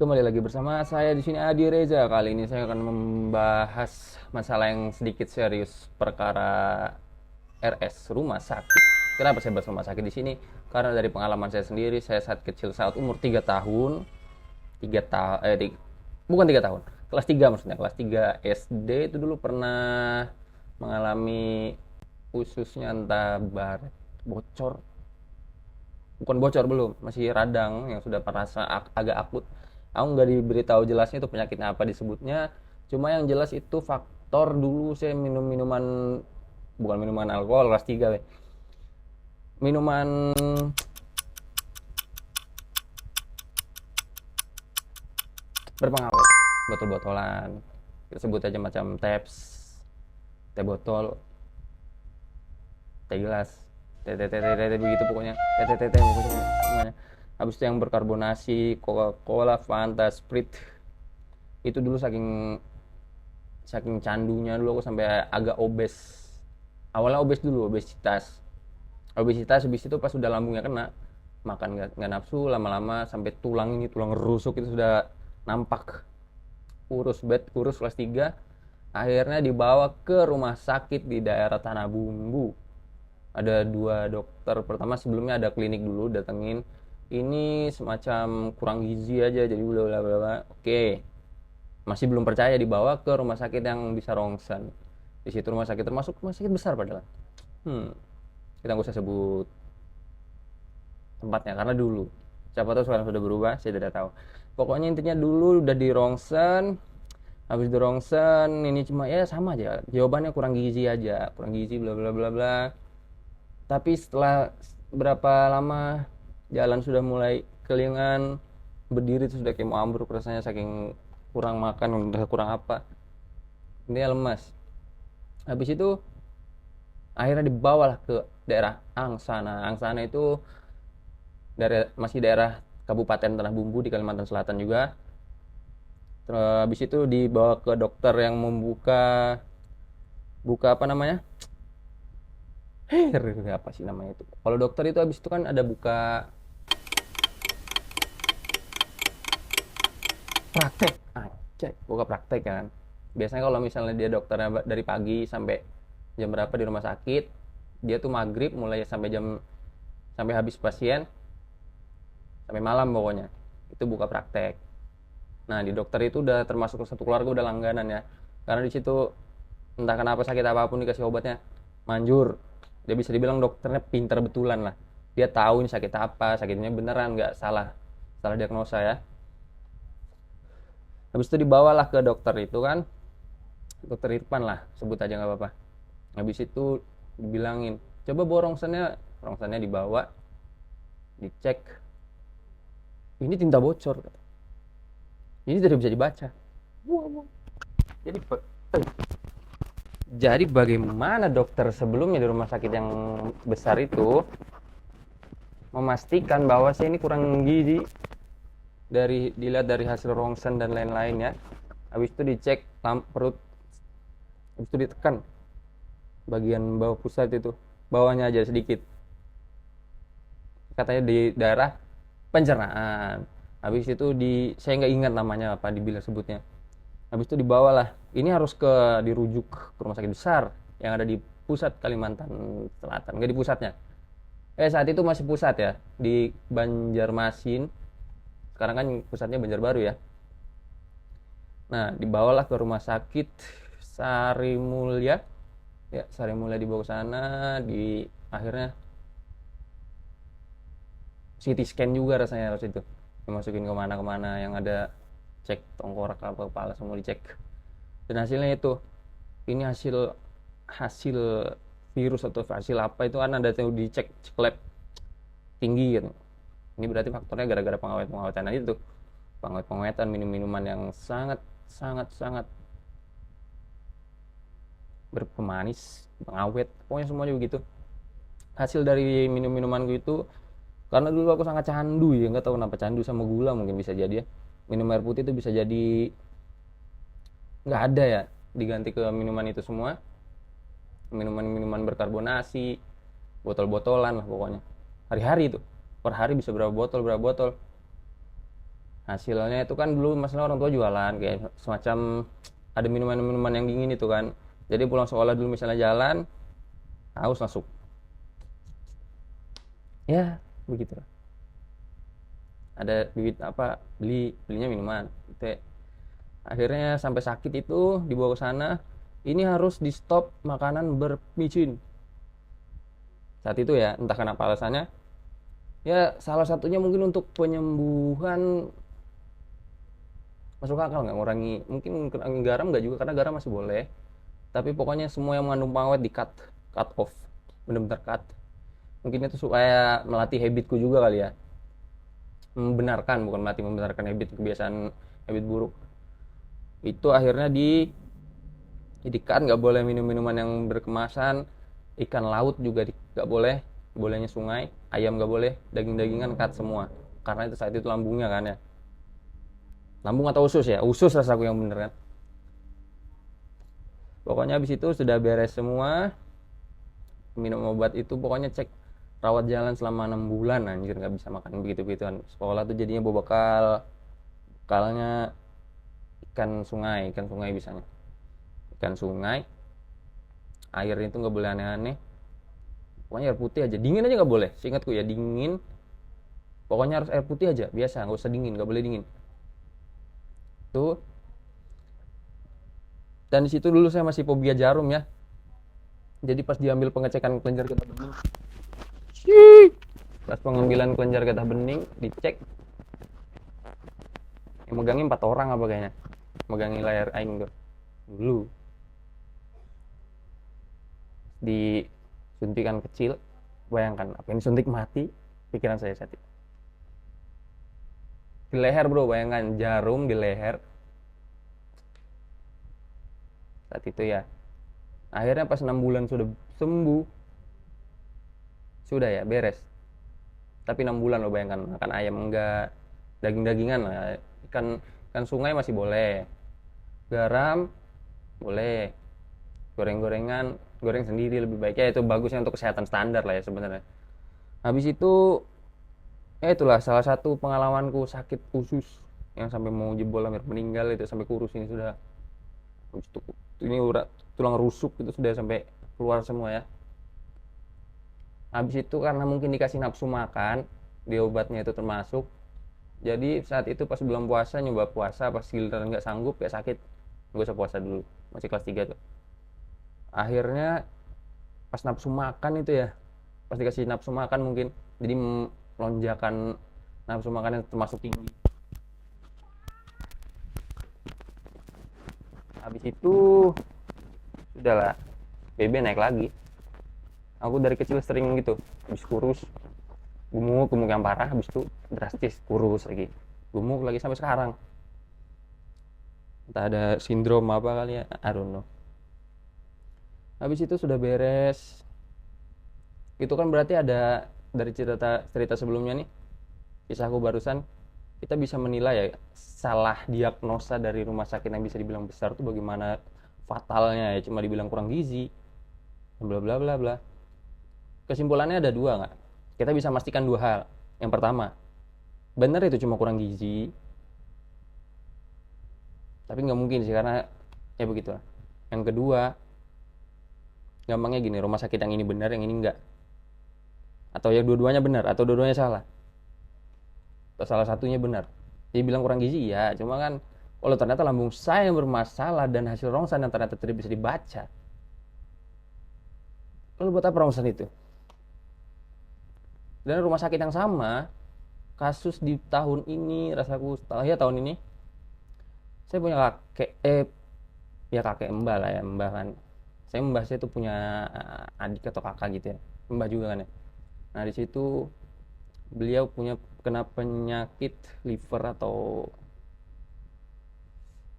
Kembali lagi bersama saya di sini Adi Reza. Kali ini saya akan membahas masalah yang sedikit serius, perkara RS rumah sakit. Kenapa saya bahas rumah sakit di sini? Karena dari pengalaman saya sendiri, saya saat kecil saat umur 3 tahun, 3 tahun bukan 3 tahun. Kelas 3 maksudnya, kelas 3 SD itu dulu pernah mengalami ususnya entah baret, bocor, bukan bocor, belum, masih radang yang sudah perasa agak akut. Aku nggak diberitahu jelasnya itu penyakitnya apa disebutnya, cuma yang jelas itu faktor dulu saya minum minuman, bukan minuman alkohol kelas 3 weh. Minuman berpengawet, botol-botolan, kita sebut aja macam taps, teh botol, teh gelas, teh teh teh teh teh begitu pokoknya, teh teh teh teh pokoknya semuanya. Habis itu yang berkarbonasi, Coca-Cola, Fanta, Sprite. Itu dulu saking saking candunya dulu aku sampai agak obes. Awalnya obes dulu, obesitas habis itu pas udah lambungnya kena, makan nggak nafsu, lama-lama sampai tulang rusuk itu sudah nampak. Kurus kelas 3. Akhirnya dibawa ke rumah sakit di daerah Tanah Bumbu. Ada dua dokter. Pertama sebelumnya ada klinik dulu, datengin. Ini semacam kurang gizi aja, jadi bla bla bla. Oke. Masih belum percaya, dibawa ke rumah sakit yang bisa rongsen. Di situ rumah sakit, termasuk rumah sakit besar padahal. Kita nggak usah sebut tempatnya karena dulu. Siapa tahu sekarang sudah berubah, saya tidak tahu. Pokoknya intinya dulu udah di rongsen. Habis di rongsen ini cuma ya sama aja. Jawabannya kurang gizi aja, kurang gizi bla bla bla bla. Tapi setelah berapa lama jalan sudah mulai kelingan, berdiri itu sudah kayak mau ambruk rasanya saking kurang makan, udah kurang apa. Ini lemas. Habis itu akhirnya dibawalah ke daerah Angsana. Angsana itu masih daerah Kabupaten Tanah Bumbu di Kalimantan Selatan juga. Terus habis itu dibawa ke dokter yang membuka buka apa namanya? Apa sih namanya itu? Kalau dokter itu habis itu kan ada buka praktek. Cek, buka praktek kan. Biasanya kalau misalnya dia dokternya dari pagi sampai jam berapa di rumah sakit, dia tuh maghrib mulai sampai habis pasien, sampai malam pokoknya. Itu buka praktek. Nah, di dokter itu udah termasuk satu keluarga udah langganan ya. Karena di situ entah kenapa sakit apapun dikasih obatnya manjur. Dia bisa dibilang dokternya pintar betulan lah. Dia tahu ini sakit apa, sakitnya beneran nggak salah salah diagnosa ya. Habis itu dibawalah ke dokter itu kan, dokter Irfan lah, sebut aja nggak apa-apa. Habis itu dibilangin, coba bawa rongsennya dibawa, dicek. Ini tinta bocor. Ini tidak bisa dibaca. Jadi jadi bagaimana dokter sebelumnya di rumah sakit yang besar itu memastikan bahwa saya ini kurang gizi dilihat dari hasil rongsen dan lain-lain ya. Habis itu dicek perut, habis itu ditekan bagian bawah pusat itu, bawahnya aja sedikit, katanya di daerah pencernaan. Habis itu saya nggak ingat namanya apa dibilang sebutnya. Habis itu dibawalah, ini harus dirujuk ke rumah sakit besar yang ada di pusat Kalimantan Selatan, nggak di pusatnya. Saat itu masih pusat ya, di Banjarmasin. Sekarang kan pusatnya Banjarbaru ya. Nah, dibawalah ke rumah sakit Sari Mulya. Ya, Sari Mulya dibawa ke sana, akhirnya CT scan juga rasanya harus itu. Dimasukin kemana-kemana yang ada, cek tengkorak apa kepala semua dicek. Dan hasilnya itu, ini hasil virus atau hasil apa itu kan ada yang dicek lab tinggi gitu. Ini berarti faktornya gara-gara pengawet-pengawetan aja tuh. Pengawet-pengawetan, minum-minuman yang sangat sangat sangat berpemanis, pengawet, pokoknya semuanya begitu. Hasil dari minum-minuman gue itu, karena dulu aku sangat candu ya, nggak tahu kenapa candu sama gula, mungkin bisa jadi ya. Minum air putih itu bisa jadi nggak ada ya, diganti ke minuman itu semua, minuman-minuman berkarbonasi, botol-botolan lah pokoknya. Hari-hari itu, per hari bisa berapa botol. Hasilnya itu kan dulu masalah orang tua jualan kayak semacam ada minuman-minuman yang dingin itu kan, jadi pulang sekolah dulu misalnya jalan haus masuk, ya begitu, ada duit apa belinya minuman gitu ya. Akhirnya sampai sakit itu dibawa ke sana, ini harus di stop makanan bermicin saat itu ya, entah kenapa alasannya. Ya salah satunya mungkin untuk penyembuhan, masuk akal nggak ngurangi, mungkin ngurangi garam nggak juga karena garam masih boleh, tapi pokoknya semua yang mengandung pengawet di cut off, bener-bener cut. Mungkin itu supaya melatih habitku juga kali ya, membenarkan, bukan melatih, membenarkan habit, kebiasaan, habit buruk itu. Akhirnya di cut, nggak boleh minum minuman yang berkemasan, ikan laut juga nggak boleh, bolehnya sungai, ayam nggak boleh, daging-dagingan cut semua, karena itu saat itu lambungnya kan ya, lambung atau usus ya, usus rasaku yang bener kan. Pokoknya habis itu sudah beres semua, minum obat itu, pokoknya cek rawat jalan selama 6 bulan, anjir nggak bisa makan begitu-begituan. Sekolah tuh jadinya bawa bekalnya ikan sungai bisanya, ikan sungai, air itu nggak boleh aneh-aneh, pokoknya air putih aja, dingin aja nggak boleh, seingatku ya dingin, pokoknya harus air putih aja biasa, nggak usah dingin, nggak boleh dingin tuh. Dan di situ dulu saya masih fobia jarum ya, jadi pas diambil pengecekan kelenjar getah bening, pas pengambilan kelenjar getah bening dicek, yang megangin 4 orang apa kayaknya, megangin layar aing tuh dulu, disuntikan kecil, bayangkan apa ini suntik mati, pikiran saya saat itu. Di leher bro, bayangkan jarum di leher saat itu ya. Akhirnya pas 6 bulan sudah sembuh, sudah ya beres, tapi 6 bulan lo bayangkan, makan ayam enggak, daging-dagingan lah, ikan sungai masih boleh, garam boleh, goreng-gorengan goreng sendiri lebih baik ya, itu bagusnya untuk kesehatan standar lah ya sebenarnya. Habis itu ya itulah salah satu pengalamanku sakit usus yang sampai mau jebol hampir meninggal itu, sampai kurus ini sudah. Habis itu ini urat tulang rusuk itu sudah sampai keluar semua ya. Habis itu karena mungkin dikasih nafsu makan di obatnya itu termasuk, jadi saat itu pas bulan puasa nyoba puasa, pas giliran nggak sanggup ya sakit, nggak usah puasa dulu, masih kelas 3 tuh. Akhirnya pas nafsu makan itu ya, pas dikasih nafsu makan mungkin jadi lonjakan nafsu makan yang termasuk tinggi. Habis itu sudahlah, BB naik lagi. Aku dari kecil sering gitu, habis kurus, gemuk yang parah, habis itu drastis kurus lagi, gemuk lagi sampai sekarang. Entah ada sindrom apa kali ya, I don't know. Habis itu sudah beres. Itu kan berarti ada dari cerita sebelumnya nih, kisahku barusan, kita bisa menilai ya salah diagnosa dari rumah sakit yang bisa dibilang besar tuh bagaimana fatalnya ya, cuma dibilang kurang gizi, bla bla bla bla. Kesimpulannya ada dua nggak? Kita bisa memastikan dua hal. Yang pertama, benar itu cuma kurang gizi, tapi nggak mungkin sih karena ya begitu. Yang kedua, gampangnya gini, rumah sakit yang ini benar, yang ini enggak, atau ya dua-duanya benar atau dua-duanya salah, atau salah satunya benar. Dia bilang kurang gizi ya, cuma kan kalau ternyata lambung saya yang bermasalah dan hasil rongsen yang ternyata tidak bisa dibaca, lalu buat apa rongsen itu? Dan rumah sakit yang sama, kasus di tahun ini, rasaku setelah ya tahun ini, saya punya kakek mbah lah ya, mbah kan. Saya membahasnya itu punya adik atau kakak gitu ya, mbah juga kan ya. Nah di situ beliau punya kena penyakit liver atau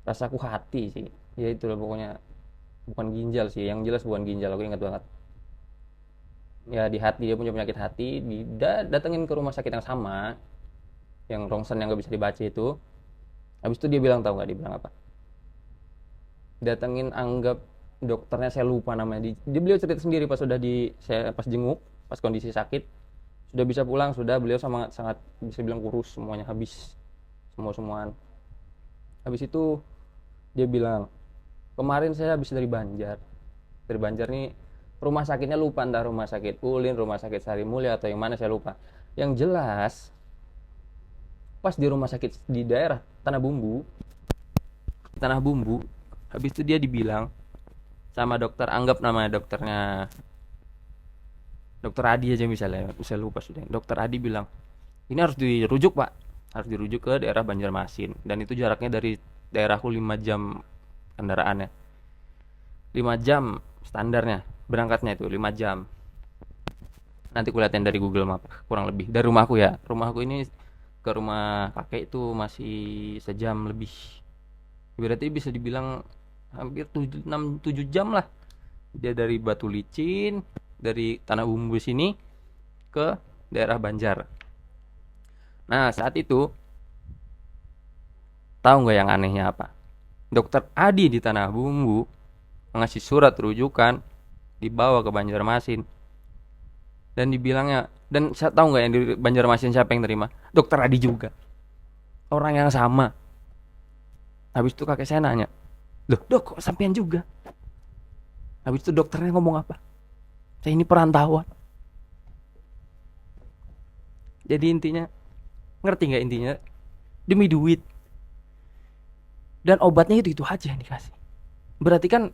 rasaku hati sih, ya itulah pokoknya, bukan ginjal sih, yang jelas bukan ginjal, aku ingat banget. Ya di hati, dia punya penyakit hati, datengin ke rumah sakit yang sama, yang rongsen yang nggak bisa dibaca itu. Habis itu dia bilang, tahu nggak dia bilang apa? Datengin, anggap dokternya saya lupa namanya, dia beliau cerita sendiri pas sudah saya pas jenguk, pas kondisi sakit, sudah bisa pulang, sudah beliau sangat bisa bilang kurus semuanya, habis semua-semuaan. Habis itu dia bilang, kemarin saya habis dari Banjar. Dari Banjar nih, rumah sakitnya lupa, entah rumah sakit Ulin, rumah sakit Sari Mulia, atau yang mana saya lupa. Yang jelas pas di rumah sakit di daerah Tanah Bumbu, habis itu dia dibilang sama dokter, anggap nama dokternya dokter Adi aja misalnya, saya lupa sudah. Dokter Adi bilang, ini harus dirujuk pak, harus dirujuk ke daerah Banjarmasin, dan itu jaraknya dari daerahku 5 jam kendaraannya, 5 jam standarnya berangkatnya, itu 5 jam. Nanti kulihatin dari Google Map, kurang lebih dari rumahku ya, rumahku ini ke rumah kakek itu masih sejam lebih, berarti bisa dibilang hampir 7, 6, 7 jam lah dia dari Batu Licin, dari Tanah Bumbu sini ke daerah Banjar. Nah saat itu tahu nggak yang anehnya apa? Dokter Adi di Tanah Bumbu ngasih surat rujukan dibawa ke Banjarmasin, dan dibilangnya, dan saya tahu nggak yang di Banjarmasin siapa yang terima? Dokter Adi juga, orang yang sama. Habis itu kakek saya nanya, loh dok kok sampean juga? Habis itu dokternya ngomong apa? Saya ini perantauan. Jadi intinya, ngerti nggak intinya? Demi duit, dan obatnya itu aja yang dikasih. Berarti kan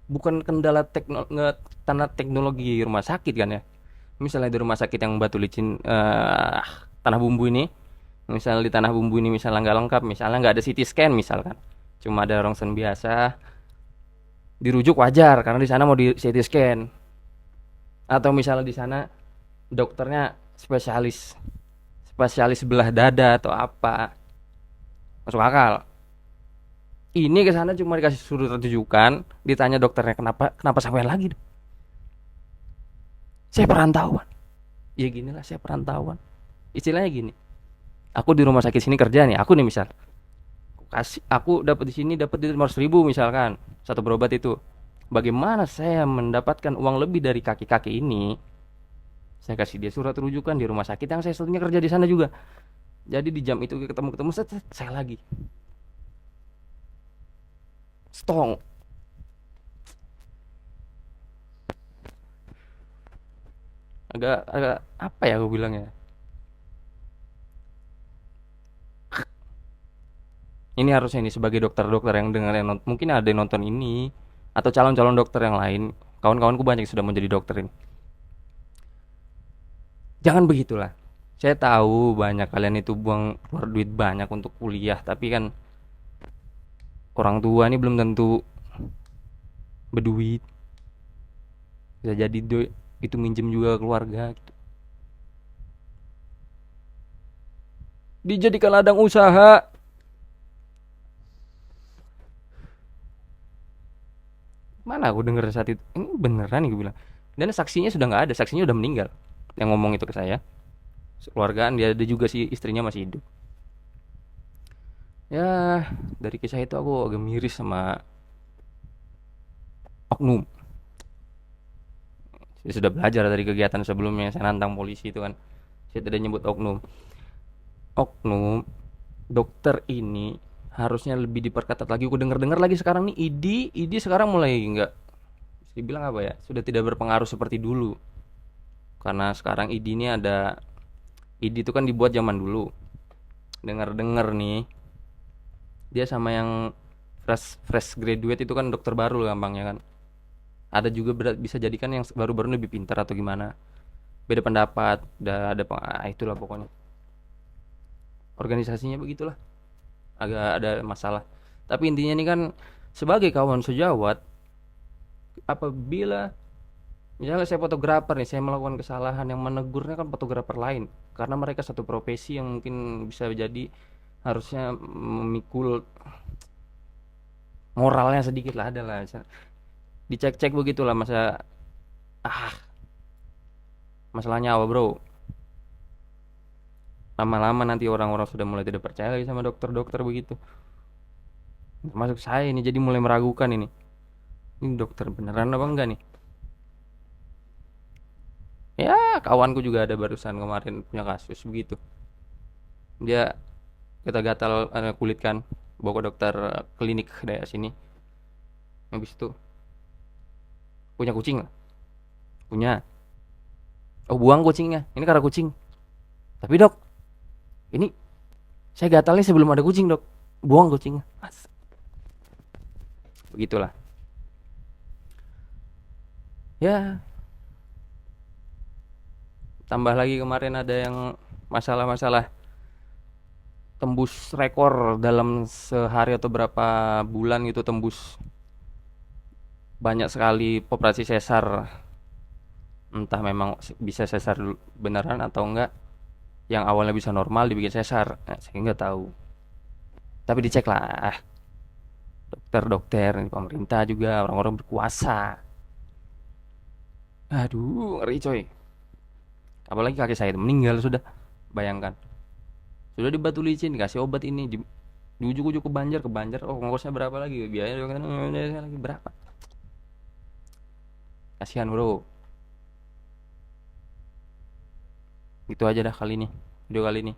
bukan kendala karena teknologi rumah sakit kan ya. Misalnya di rumah sakit yang Batu Licin, Tanah Bumbu ini, misalnya di Tanah Bumbu ini misalnya nggak lengkap, misalnya nggak ada CT scan misalkan, cuma ada rongsen biasa, dirujuk wajar karena di sana mau di CT scan. Atau misalnya di sana dokternya spesialis spesialis belah dada atau apa, masuk akal. Ini ke sana cuma dikasih surat rujukan, ditanya dokternya, kenapa sampai lagi? Saya perantauan. Ya gini lah, saya perantauan. Istilahnya gini. Aku di rumah sakit sini kerja nih, aku nih misal. Aku dapat di sini dapat di 500.000 misalkan satu berobat itu. Bagaimana saya mendapatkan uang lebih dari kaki-kaki ini? Saya kasih dia surat rujukan di rumah sakit yang saya sebelumnya kerja di sana juga. Jadi di jam itu ketemu saya lagi. Stong. Agak apa ya aku bilangnya? Ini harusnya ini sebagai dokter-dokter yang dengar, yang mungkin ada yang nonton ini, atau calon-calon dokter yang lain, kawan-kawanku banyak yang sudah menjadi dokter ini. Jangan begitulah. Saya tahu banyak kalian itu buang keluar duit banyak untuk kuliah, tapi kan orang tua ini belum tentu berduit. Bisa jadi itu minjem juga keluarga gitu. Dijadikan ladang usaha. Mana aku dengar saat itu? Ini beneran nih gue bilang. Dan saksinya sudah nggak ada, saksinya udah meninggal. Yang ngomong itu ke saya. Keluargaan dia ada juga sih, istrinya masih hidup. Ya, dari kisah itu aku agak miris sama oknum. Saya sudah belajar dari kegiatan sebelumnya, saya nantang polisi itu kan. Saya tidak nyebut oknum. Oknum dokter ini harusnya lebih diperketat lagi. Aku dengar-dengar lagi sekarang nih, ID sekarang mulai nggak, dibilang apa ya, sudah tidak berpengaruh seperti dulu. Karena sekarang ID ini ada, ID itu kan dibuat zaman dulu. Dengar-dengar nih, dia sama yang fresh graduate itu kan dokter baru gampangnya kan. Ada juga bisa jadikan yang baru-baru lebih pintar atau gimana. Beda pendapat, ada itulah pokoknya. Organisasinya begitulah. Agak ada masalah. Tapi intinya ini kan, sebagai kawan sejawat, apabila misalnya saya fotografer nih, saya melakukan kesalahan, yang menegurnya kan fotografer lain, karena mereka satu profesi yang mungkin bisa jadi harusnya memikul moralnya sedikit lah, ada lah. Dicek-cek begitulah, masa ah masalah nyawa bro. Lama-lama nanti orang-orang sudah mulai tidak percaya lagi sama dokter-dokter begitu. Termasuk saya ini jadi mulai meragukan ini. Ini dokter beneran apa enggak nih? Ya, kawanku juga ada barusan kemarin punya kasus begitu. Dia gatal kulit kan, bawa ke dokter klinik daerah sini. Habis itu punya kucing lah, punya. Oh, buang kucingnya, ini karena kucing. Tapi dok, ini saya gatalnya sebelum ada kucing dok, buang kucingnya. Begitulah ya. Tambah lagi kemarin ada yang masalah-masalah tembus rekor dalam sehari atau berapa bulan gitu, tembus banyak sekali operasi sesar. Entah memang bisa sesar beneran atau enggak, yang awalnya bisa normal dibikin sesar, nah, saya nggak tahu. Tapi dicek lah, dokter-dokter pemerintah juga, orang-orang berkuasa. Aduh, ngeri coy. Apalagi kakek saya itu meninggal sudah, bayangkan. Sudah di Batu Licin dikasih obat ini, di ujuk-ujuk ke Banjar, oh ngongkosnya berapa lagi, biaya lagi berapa. Kasihan bro. Gitu aja dah kali ini, video kali ini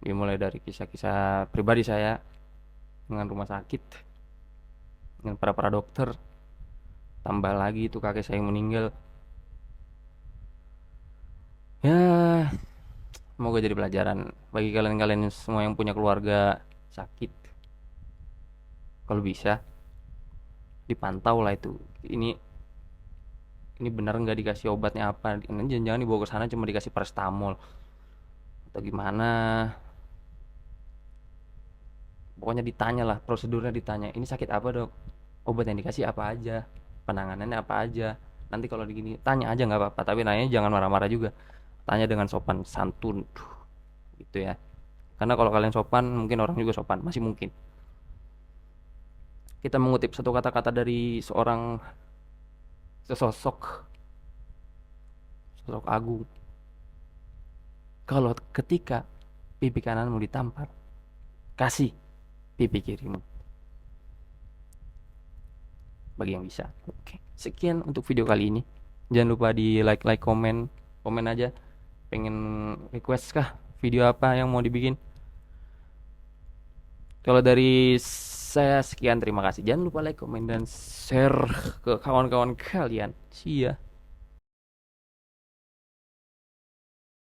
dimulai dari kisah-kisah pribadi saya dengan rumah sakit, dengan para dokter, tambah lagi itu kakek saya yang meninggal. Ya, semoga jadi pelajaran bagi kalian-kalian semua yang punya keluarga sakit. Kalau bisa dipantau lah itu. Ini benar nggak dikasih obatnya apa? Ini jangan-jangan dibawa ke sana cuma dikasih paracetamol atau gimana? Pokoknya ditanya lah, prosedurnya ditanya. Ini sakit apa dok? Obat yang dikasih apa aja? Penanganannya apa aja? Nanti kalau begini tanya aja nggak apa-apa, tapi nanya jangan marah-marah juga. Tanya dengan sopan santun, gitu ya. Karena kalau kalian sopan, mungkin orang juga sopan, masih mungkin. Kita mengutip satu kata-kata dari seorang sosok agung. Kalau ketika pipi kananmu ditampar, kasih pipi kirimu bagi yang bisa. Oke, sekian untuk video kali ini. Jangan lupa di like, komen aja. Pengen request kah video apa yang mau dibikin? Kalau dari saya sekian, terima kasih. Jangan lupa like, komen, dan share ke kawan-kawan kalian. See ya.